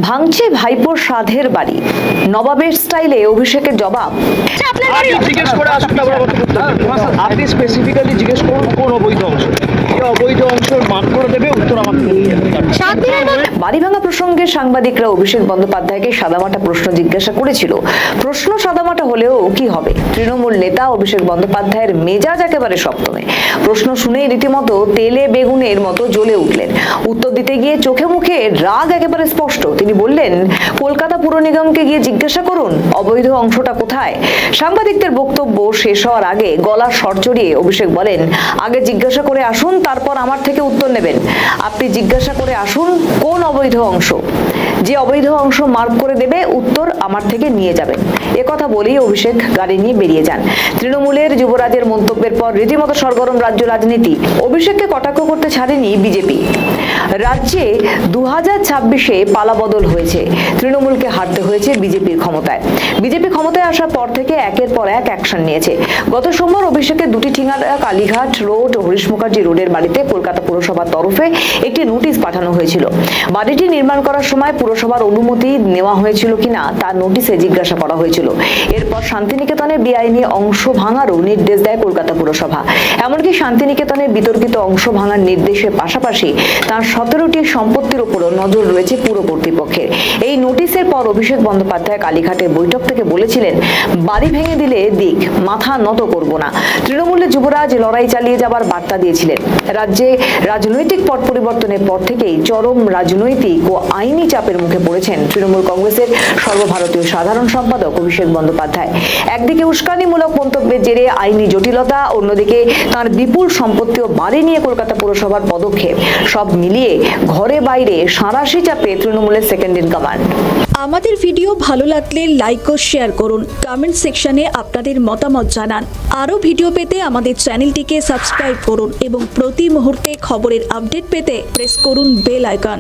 ভাঙছে ভাইপোর সাধের বাড়ি, নবাবের স্টাইলে অভিষেকের জবাব। জিজ্ঞেস করে আসুন, আপনি স্পেসিফিক্যালি জিজ্ঞেস করুন কোন অবৈধ অংশ, এই অবৈধ অংশের মান করে দেবে, উত্তর আমাকে বাড়ি ভাঙা প্রসঙ্গে সাংবাদিকরা অভিষেক বন্দ্যোপাধ্যায়কে সাদামাটা প্রশ্ন জিজ্ঞাসা করেছিল। প্রশ্ন সাদামাটা হলেও কি হবে, তৃণমূল নেতা অভিষেক বন্দ্যোপাধ্যায়ের মেজাজ একেবারে সপ্তমে। প্রশ্ন শুনেই রীতিমতো তেলে বেগুনের মতো জ্বলে উঠলেন। উত্তর দিতে গিয়ে চোখে মুখে রাগ একেবারে স্পষ্ট। তিনি বললেন, কলকাতা পুর নিগমকে গিয়ে জিজ্ঞাসা করুন অবৈধ অংশটা কোথায়। সাংবাদিকদের বক্তব্য শেষ হওয়ার আগে গলার স্বর চড়িয়ে অভিষেক বলেন, আগে জিজ্ঞাসা করে আসুন, তারপর আমার থেকে উত্তর নেবেন। আপনি জিজ্ঞাসা করে আসুন কোন অবৈধ অংশ, যে অবৈধ অংশ মার্ক করে দেবে উত্তর আমার থেকে নিয়ে যাবেন। একথা বলেই অভিষেক গাড়ি নিয়ে বেরিয়ে যান। তৃণমূলের যুবরাজের মন্তব্যের পর রীতিমতো সরগরম রাজ্য রাজনীতি। অভিষেককে কটাক্ষ করতে ছাড়েনি বিজেপি। রাজ্যে 2026-এ পালাবদল হয়েছে, তৃণমূলকে হারতে হয়েছে বিজেপির ক্ষমতায়। বিজেপি ক্ষমতায় আসার পর থেকে একের পর এক অ্যাকশন নিয়েছে। গত সোমবার অভিষেকের দুটি ঠিকানা কালীঘাট রোড, হরিশ মুখার্জি রোডের বাড়িতে কলকাতা পুরসভার তরফে একটি নোটিশ পাঠানো হয়েছিল। বাড়িটি নির্মাণ করার সময় পুরসভার অনুমতি নেওয়া হয়েছিল কিনা তার নোটিশে জিজ্ঞাসা করা হয়েছিল। এরপর শান্তিনিকেতনের বেআইনি অংশ ভাঙারও নির্দেশ দেয় কলকাতা পুরসভা। এমনকি শান্তিনিকেতনের বিতর্কিত অংশ ভাঙার নির্দেশের পাশাপাশি তার 17টি সম্পত্তির উপরও নজর রয়েছে পুর কর্তৃপক্ষের। এই নোটিশের পর অভিষেক বন্দ্যোপাধ্যায় কালীঘাটের বৈঠক থেকে বলেছিলেন, বাড়ি ভেঙে দিলে দিক, মাথা নত করব না। তৃণমূলের যুবরাজ লড়াই চালিয়ে যাবার বার্তা দিয়েছিলেন। রাজ্যে রাজনৈতিক পট পরিবর্তনের পর থেকেই চরম রাজনৈতিক ও আইনি চাপের মুখে পড়েছেন তৃণমূল কংগ্রেসের সর্বভারতীয় সাধারণ সম্পাদক অভিষেক বন্দ্যোপাধ্যায়। একদিকে উস্কানিমূলক মন্তব্যের জেরে আইনি জটিলতা, অন্যদিকে তার বিপুল সম্পত্তি ও বাড়ি নিয়ে কলকাতা পুরসভার পদক্ষেপ, সব মিলিয়ে ঘরে বাইরে সাঁড়াশি চাপে তৃণমূলের সেকেন্ড ইন কমান্ড। আমাদের ভিডিও ভালো লাগলে লাইক ও শেয়ার করুন, কমেন্ট সেকশনে আপনাদের মতামত জানান। আরও ভিডিও পেতে আমাদের চ্যানেলটিকে সাবস্ক্রাইব করুন এবং প্রতি মুহূর্তে খবরের আপডেট পেতে প্রেস করুন বেল আইকন।